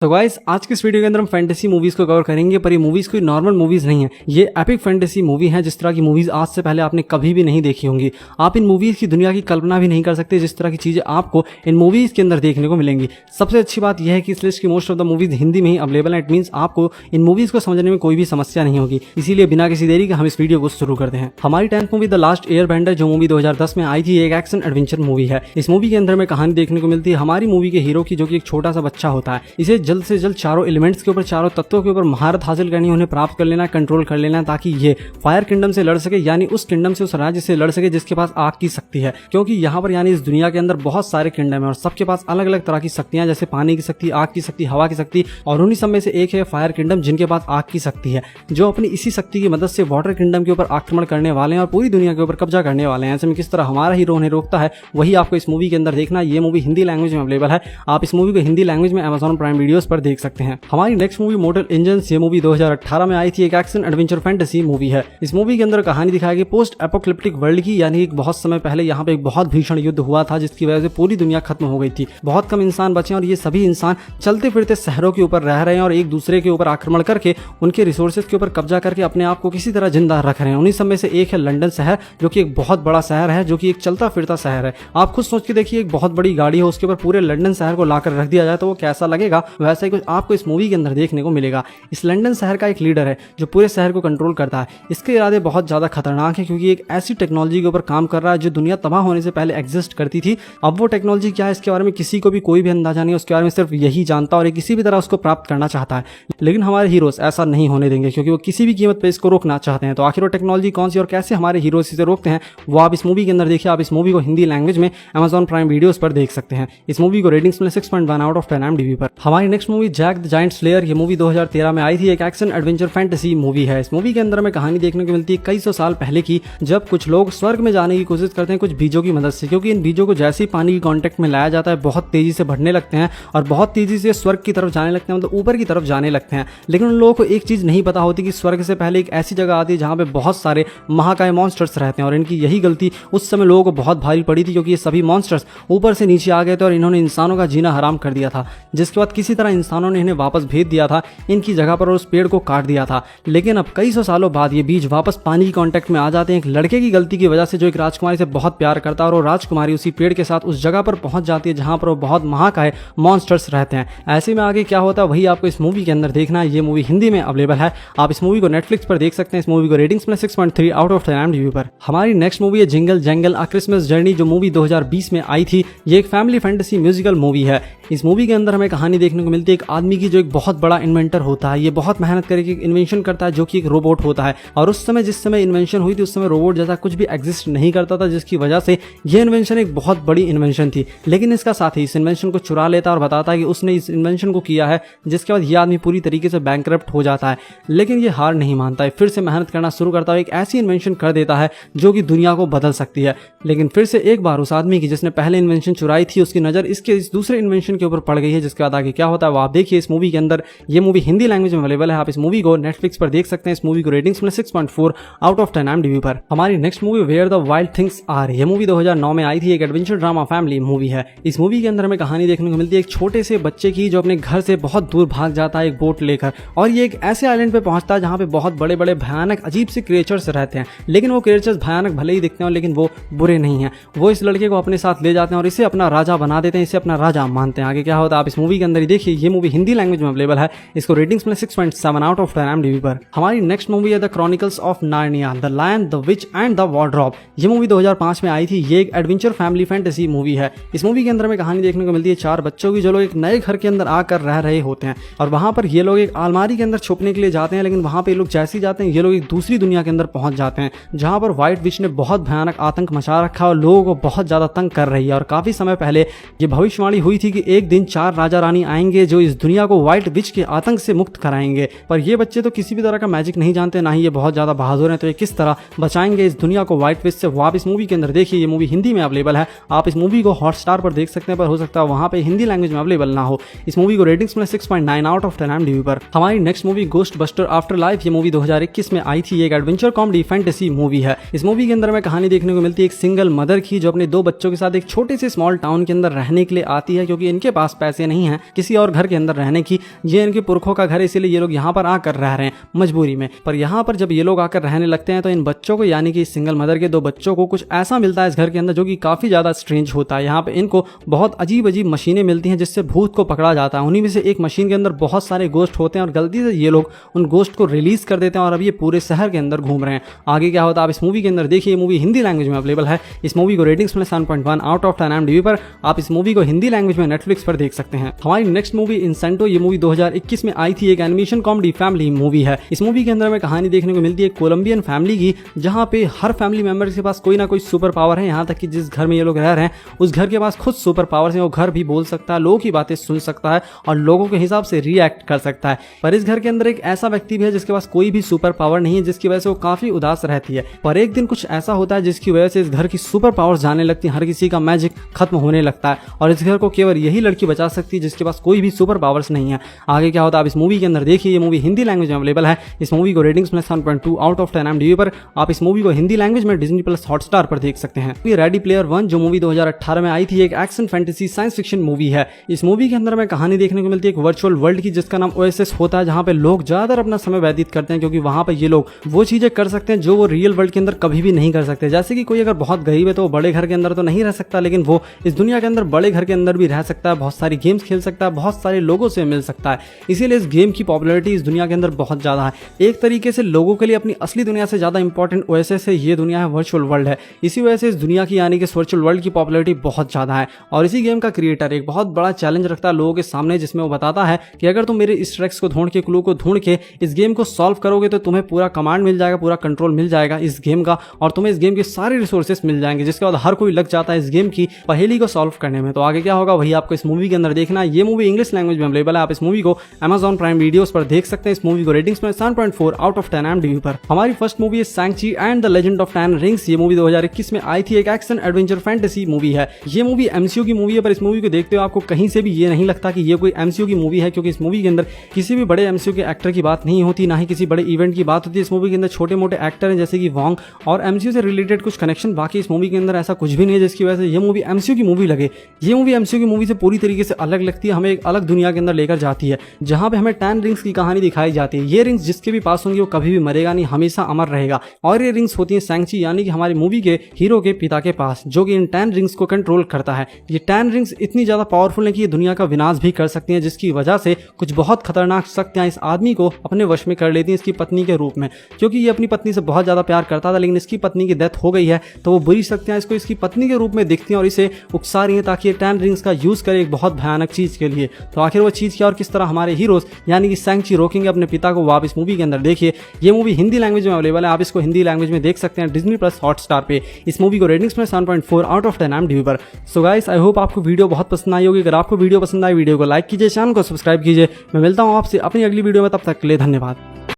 तो गाइस आज के इस वीडियो के अंदर हम फैंटेसी मूवीज को कवर करेंगे, पर ये मूवीज कोई नॉर्मल मूवीज नहीं है। ये एपिक फैंटेसी मूवी है। जिस तरह की मूवीज आज से पहले आपने कभी भी नहीं देखी होंगी। आप इन मूवीज की दुनिया की कल्पना भी नहीं कर सकते जिस तरह की चीजें आपको इन मूवीज के अंदर देखने को मिलेंगी। सबसे अच्छी बात यह है कि इस लिस्ट की most of the movies Hindi में ही अवेलेबल है। इट मींस आपको इन मूवीज को समझने में कोई भी समस्या नहीं होगी। इसीलिए बिना किसी देरी के हम इस वीडियो को शुरू करते हैं। हमारी 10th movie the last Airbender, जो मूवी 2010 में आई थी, एक एक्शन एडवेंचर मूवी है। इस मूवी के अंदर में कहानी देखने को मिलती है हमारी मूवी के हीरो की, जो कि एक छोटा सा बच्चा होता है। इसे जल्द से जल्द चारों एलिमेंट्स के ऊपर, चारों तत्वों के ऊपर महारत हासिल करनी, उन्हें प्राप्त कर लेना, कंट्रोल कर लेना, ताकि ये फायर किंगडम से लड़ सके, यानी उस किंगडम से, उस राज्य से लड़ सके जिसके पास आग की शक्ति है। क्योंकि यहाँ पर यानी इस दुनिया के अंदर बहुत सारे किंगडम है और सबके पास अलग अलग तरह की शक्तियां, जैसे पानी की शक्ति, आग की शक्ति, हवा की शक्ति, और उन्हीं सब में से एक है फायर किंगडम जिनके पास आग की शक्ति है, जो अपनी इसी शक्ति की मदद से वाटर किंगडम के ऊपर आक्रमण करने वाले हैं और पूरी दुनिया के ऊपर कब्जा करने वाले हैं। ऐसे में किस तरह हमारा हीरो उन्हें रोकता है, वही आपको इस मूवी के अंदर देखना। ये मूवी हिंदी लैंग्वेज में अवेलेबल है। आप इस मूवी को हिंदी लैंग्वेज में Amazon प्राइम वीडियोस पर देख सकते हैं। हमारी नेक्स्ट मूवी मॉर्टल इंजन्स, ये मूवी 2018 में आई थी। एक एक्शन एडवेंचर फैंटेसी मूवी है। इस मूवी के अंदर कहानी दिखाई गई पोस्ट एपोकलिप्टिक वर्ल्ड की, यानी एक बहुत समय पहले यहाँ पे एक बहुत भीषण युद्ध हुआ था जिसकी वजह से पूरी दुनिया खत्म हो गई थी। बहुत कम इंसान बचे और ये सभी इंसान चलते फिरते शहरों के ऊपर रह रहे हैं और एक दूसरे के ऊपर आक्रमण करके उनके रिसोर्सेज के ऊपर कब्जा करके अपने आप को किसी तरह जिंदा रख रहे हैं। उन्हीं सब में से एक है लंदन शहर, जो कि एक बहुत बड़ा शहर है, जो कि एक चलता फिरता शहर है। आप खुद सोच के देखिए, एक बहुत बड़ी गाड़ी है, उसके ऊपर पूरे लंदन शहर को लाकर रख दिया जाए तो वो कैसा लगेगा। वैसा ही कुछ आपको इस मूवी के अंदर देखने को मिलेगा। इस लंदन शहर का एक लीडर है जो पूरे शहर को कंट्रोल करता है। इसके इरादे बहुत ज्यादा खतरनाक है, क्योंकि एक ऐसी टेक्नोलॉजी के ऊपर काम कर रहा है जो दुनिया तबाह होने से पहले एग्जिस्ट करती थी। अब वो टेक्नोलॉजी क्या है, इसके बारे में किसी को भी कोई भी अंदाजा नहीं है। उसके बारे में सिर्फ यही जानता और किसी भी तरह उसको प्राप्त करना चाहता है। लेकिन हमारे हीरोज ऐसा नहीं होने देंगे, क्योंकि वो किसी भी कीमत पर इसको रोकना चाहते हैं। तो आखिर वो टेक्नोलॉजी कौन सी और कैसे हमारे हीरोज इसे रोकते हैं, वो आप इस मूवी के अंदर देखिए। आप इस मूवी को हिंदी लैंग्वेज में Amazon प्राइम वीडियोस पर देख सकते हैं। इस मूवी को रेटिंग्स में 6.1 आउट ऑफ 10 IMDb पर। हमारी next movie Jack the giant slayer, ये मूवी 2013 में आई थी। एक एक्शन एडवेंचर फैंटेसी मूवी है। इस मूवी के अंदर में कहानी देखने को मिलती है कई सौ साल पहले की, जब कुछ लोग स्वर्ग में जाने की कोशिश करते हैं कुछ बीजों की मदद से। क्योंकि इन बीजों को जैसे ही पानी की कांटेक्ट में लाया जाता है, बहुत तेजी से बढ़ने लगते हैं और बहुत तेजी से स्वर्ग की तरफ जाने लगते हैं, मतलब ऊपर की तरफ जाने लगते हैं। लेकिन उन लोगों को एक चीज नहीं पता होती कि स्वर्ग से पहले एक ऐसी जगह आती है जहां पे बहुत सारे महाकाय मॉन्स्टर्स रहते हैं। और इनकी यही गलती उस समय लोगों को बहुत भारी पड़ी थी, क्योंकि ये सभी मॉन्स्टर्स ऊपर से नीचे आ गए थे और इन्होंने इंसानों का जीना हराम कर दिया था। जिसके बाद किसी तरह इंसानों ने इन्हें वापस भेज दिया था इनकी जगह पर और उस पेड़ को काट दिया था। लेकिन अब कई सौ सालों बाद ये बीज वापस पानी की कांटेक्ट में आ जाते हैं एक लड़के की गलती की वजह से, जो एक राजकुमारी से बहुत प्यार करता है। और वो राजकुमारी उसी पेड़ के साथ उस जगह पर पहुंच जाती है जहां पर वो बहुत महाकाय मॉन्स्टर्स रहते हैं। ऐसे में आगे क्या होता है वही आपको इस मूवी के अंदर देखना है। ये मूवी हिंदी में अवेलेबल है। आप इस मूवी को नेटफ्लिक्स पर देख सकते हैं। इस मूवी को रेटिंग्स में 6.3 आउट ऑफ 10 IMDb पर। हमारी नेक्स्ट मूवी है jingle jungle a Christmas journey, जो मूवी 2020 में आई थी। ये एक फैमिली फैंटेसी म्यूजिकल मूवी है। इस मूवी के अंदर हमें कहानी देखने को मिलती है एक आदमी की, जो एक बहुत बड़ा इन्वेंटर होता है। ये बहुत मेहनत करके इन्वेंशन करता है, जो कि एक रोबोट होता है। और उस समय जिस समय इन्वेंशन हुई थी, उस समय रोबोट जैसा कुछ भी एग्जिस्ट नहीं करता था, जिसकी वजह से ये इन्वेंशन एक बहुत बड़ी इन्वेंशन थी। लेकिन इसका साथी इस इन्वेंशन को चुरा लेता है और बताता है कि उसने इस इन्वेंशन को किया है। जिसके बाद ये आदमी पूरी तरीके से बैंकरप्ट हो जाता है। लेकिन ये हार नहीं मानता है, फिर से मेहनत करना शुरू करता है। एक ऐसी इन्वेंशन कर देता है जो कि दुनिया को बदल सकती है। लेकिन फिर से एक बार उस आदमी की, जिसने पहले इन्वेंशन चुराई थी, उसकी नजर इस दूसरे इन्वेंशन के ऊपर पड़ गई है। जिसके बाद आगे क्या होता है वो आप देखिए इस मूवी के अंदर। ये मूवी हिंदी लैंग्वेज में अवेलेबल है। आप इस मूवी को नेटफ्लिक्स पर देख सकते हैं। इस मूवी को रेटिंग्स में 6.4 आउट ऑफ 10 IMDb पर। हमारी next movie where the wild things are, ये मूवी 2009 में आई थी। एक एडवेंचर ड्रामा फैमिली मूवी है। इस मूवी के अंदर हमें कहानी देखने को मिलती है एक छोटे से बच्चे की, जो अपने घर से बहुत दूर भाग जाता है एक बोट लेकर। और ये एक ऐसे आइलैंड पे पहुंचता है जहां पे बहुत बड़े बड़े भयानक अजीब से क्रिएचर्स रहते हैं। लेकिन वो क्रिएचर्स भयानक भले ही दिखते हैं, लेकिन वो बुरे नहीं है। वो इस लड़के को अपने साथ ले जाते हैं और इसे अपना राजा बना देते हैं, इसे अपना राजा मानते हैं। आगे क्या होता है आप इस मूवी के अंदर ही देखिए। ये मूवी हिंदी लैंग्वेज में अवेलेबल है। इसको रेटिंग्स में 6.7 आउट ऑफ 10 IMDb पर। हमारी नेक्स्ट मूवी है the chronicles of Narnia, the lion, the witch and the wardrobe. ये मूवी 2005 में आई थी। ये एक एडवेंचर फैमिली फैंटेसी मूवी है। इस मूवी के अंदर में कहानी देखने को मिलती है चार बच्चों की, जो लोग एक नए घर के अंदर आकर रह रहे होते हैं। और वहां पर ये लोग एक अलमारी के अंदर छुपने के लिए जाते हैं। लेकिन वहां पे लोग जैसे ही जाते हैं, ये लोग एक दूसरी दुनिया के अंदर पहुंच जाते हैं, जहां पर व्हाइट विच ने बहुत भयानक आतंक मचा रखा है और लोगों को बहुत ज्यादा तंग कर रही है। और काफी समय पहले ये भविष्यवाणी हुई थी कि एक दिन 4 राजा रानी आएंगे जो इस दुनिया को व्हाइट विच के आतंक से मुक्त कराएंगे। पर ये बच्चे तो किसी भी तरह का मैजिक नहीं जानते, ना ही ये बहुत ज्यादा बहादुर हैं। तो ये किस तरह बचाएंगे इस दुनिया को व्हाइट विच से, वो आप इस मूवी के अंदर देखिए। ये मूवी हिंदी में अवेलेबल है। आप इस मूवी को हॉटस्टार पर देख सकते हैं, पर हो सकता है वहां पे हिंदी लैंग्वेज में अवेलेबल ना हो। इस मूवी को रेटिंग्स में 6.9 आउट ऑफ 10 IMDb पर। हमारी next movie ghost buster after life, ये मूवी 2021 में आई थी। एक एडवेंचर कॉमेडी फैंटेसी मूवी है। इस मूवी के अंदर में कहानी देखने को मिलती है एक सिंगल मदर की, जो अपने 2 बच्चों के साथ एक छोटे से स्मॉल टाउन के अंदर रहने के लिए आती है, क्योंकि इनके पास पैसे नहीं है किसी और और घर के अंदर रहने की। ये इनके पुरखों का घर है, इसीलिए ये लोग यहाँ पर आकर रह रहे हैं मजबूरी में। पर यहाँ पर जब ये लोग आकर रहने लगते हैं तो इन बच्चों को, यानी कि सिंगल मदर के 2 बच्चों को, कुछ ऐसा मिलता है इस घर के अंदर जो कि काफी ज्यादा स्ट्रेंज होता है। यहाँ पे इनको बहुत अजीब अजीब मशीनें मिलती हैं जिससे भूत को पकड़ा जाता है। उन्हीं में से एक मशीन के अंदर बहुत सारे गोश्त होते हैं और गलती से ये लोग उन गोश्त को रिलीज कर देते हैं और अब ये पूरे शहर के अंदर घूम रहे हैं। आगे क्या होता है आप इस मूवी के अंदर देखिए। ये मूवी हिंदी लैंग्वेज में अवेलेबल है। इस मूवी को रेटिंग्स में 7.1 आउट ऑफ 10 IMDb पर। आप इस मूवी को हिंदी लैंग्वेज में नेटफ्लिक्स पर देख सकते हैं। हमारी नेक्स्ट मूवी इंसेंटो, ये मूवी 2021 में आई थी। एक एनिमेशन कॉमेडी फैमिली मूवी है। इस मूवी के अंदर हमें कहानी देखने को मिलती है कोलंबियन फैमिली की, जहां पे हर फैमिली मेंबर के पास कोई ना कोई सुपर पावर है। यहाँ तक कि जिस घर में ये लोग रह रहे हैं उस घर के पास खुद सुपर पावर्स हैं। वो घर भी बोल सकता है, लोगों की बातें सुन सकता है और लोगों के हिसाब से रिएक्ट कर सकता है। पर इस घर के अंदर एक ऐसा व्यक्ति भी है जिसके पास कोई भी सुपर पावर नहीं है, जिसकी वजह से वो काफी उदास रहती है। पर एक दिन कुछ ऐसा होता है जिसकी वजह से इस घर की सुपर पावर्स जाने लगती है। हर किसी का मैजिक खत्म होने लगता है और इस घर को केवल यही लड़की बचा सकती है जिसके पास कोई भी सुपर पावर्स नहीं है। आगे क्या होता है आप इस मूवी के अंदर देखिए। ये मूवी हिंदी लैंग्वेज में अवेलेबल है। इस मूवी को रेटिंग्स में 7.2 आउट ऑफ 10 IMDb पर। आप इस मूवी को हिंदी लैंग्वेज में डिज्नी प्लस हॉटस्टार पर देख सकते हैं। ये रेडी प्लेयर 1 जो मूवी 2018 में आई थी, एक action fantasy science fiction movie है। इस मूवी के अंदर हमें कहानी देखने को मिलती है एक वर्चुअल वर्ल्ड की, जिसका नाम ओएसएस होता है, जहां पे लोग ज्यादातर अपना समय व्यतीत करते हैं क्योंकि वहां पे ये लोग वो चीजें कर सकते हैं जो वो रियल वर्ल्ड के अंदर कभी भी नहीं कर सकते। जैसे कि कोई अगर बहुत गरीब है तो वो बड़े घर के अंदर तो नहीं रह सकता, लेकिन वो इस दुनिया के अंदर बड़े घर के अंदर भी रह सकता है, बहुत सारी गेम्स खेल सकता है, बहुत सारे लोगों से मिल सकता है। इसीलिए इस गेम की पॉपुलैरिटी इस दुनिया के अंदर बहुत ज्यादा है। एक तरीके से लोगों के लिए अपनी असली दुनिया से ज्यादा इंपॉर्टेंट ओएसएस है ये दुनिया है, वर्चुअल वर्ल्ड है। इसी वजह से इस दुनिया की, यानी कि वर्चुअल वर्ल्ड की पॉपुलैरिटी बहुत ज्यादा है। और इसी गेम का क्रिएटर एक बहुत बड़ा चैलेंज रखता है लोगों के सामने, जिसमें वो बताता है कि अगर तुम मेरे इस ट्रैक्स को ढूंढ के, क्लू को ढूंढ के इस गेम को सॉल्व करोगे तो तुम्हें पूरा कमांड मिल जाएगा, पूरा कंट्रोल मिल जाएगा इस गेम का और तुम्हें इस गेम के सारे रिसोर्सेस मिल जाएंगे। जिसके बाद हर कोई लग जाता है इस गेम की पहेली को सॉल्व करने में। तो आगे क्या होगा वही आपको इस मूवी के अंदर देखना है। ये मूवी इंग्लिश लैंग्वेज में अवेलेबल है। आप इस मूवी को Amazon प्राइम वीडियोस पर देख सकते हैं। इस मूवी को रेटिंग्स में 7.4 आउट ऑफ 10 IMDb पर। हमारी फर्स्ट मूवी है शैंग-ची and the legend of 10 rings. ये मूवी 2021 में आई थी। एक एक्शन एडवेंचर फैंटेसी मूवी है। ये मूवी MCU की मूवी है, पर इस मूवी को देखते हुए आपको कहीं से भी ये नहीं लगता कि ये कोई MCU की मूवी है, क्योंकि इस मूवी के अंदर किसी भी बड़े MCU के एक्टर की बात नहीं होती, ना ही किसी बड़े इवेंट की बात होती है। इस मूवी के अंदर छोटे मोटे एक्टर हैं जैसे कि वॉन्ग और MCU से रिलेटेड कुछ कनेक्शन। बाकी इस मूवी के अंदर ऐसा कुछ भी नहीं है जिसकी वजह से ये मूवी MCU की मूवी लगे। ये मूवी MCU की मूवी से पूरी तरीके से अलग लगती है, हमें एक अलग दुनिया के अंदर लेकर जाती है जहां पे हमें 10 रिंग्स की कहानी दिखाई जाती है। ये रिंग्स जिसके भी पास होंगी वो कभी भी मरेगा नहीं, हमेशा अमर रहेगा। और ये रिंग्स होती है शैंग-ची, यानी कि हमारी मूवी के हीरो के पिता के पास, जो कि इन 10 रिंग्स को कंट्रोल करता है। ये 10 रिंग्स इतनी ज्यादा पावरफुल है कि ये दुनिया का विनाश भी कर सकती हैं, जिसकी वजह से कुछ बहुत खतरनाक शक्तियां इस आदमी को अपने वश में कर लेती हैं, इसकी पत्नी के रूप में। क्योंकि ये अपनी पत्नी से बहुत ज्यादा प्यार करता था, लेकिन इसकी पत्नी की डेथ हो गई है, तो वो बुरी शक्तियां इसको इसकी पत्नी के रूप में दिखती हैं और इसे उकसा रही हैं ताकि ये 10 रिंग्स का यूज करे एक बहुत भयानक चीज के लिए। तो आखिर वो चीज क्या और किस तरह हमारे हीरोज यानी कि शैंग-ची रोकेंगे अपने पिता को, वो आप इस मूवी के अंदर देखिए। ये मूवी हिंदी लैंग्वेज में अवेलेबल है। आप इसको हिंदी लैंग्वेज में देख सकते हैं डिज्नी प्लस हॉटस्टार पे। इस मूवी को रेटिंग्स में 7.4 आउट ऑफ 10 IMDb पर। सो गाइस, आई होप आपको वीडियो बहुत पसंद आई होगी। अगर आपको वीडियो पसंद आई, वीडियो को लाइक कीजिए, चैनल को सब्सक्राइब कीजिए। मैं मिलता हूं आपसे अपनी अगली वीडियो में, तब तक के लिए धन्यवाद।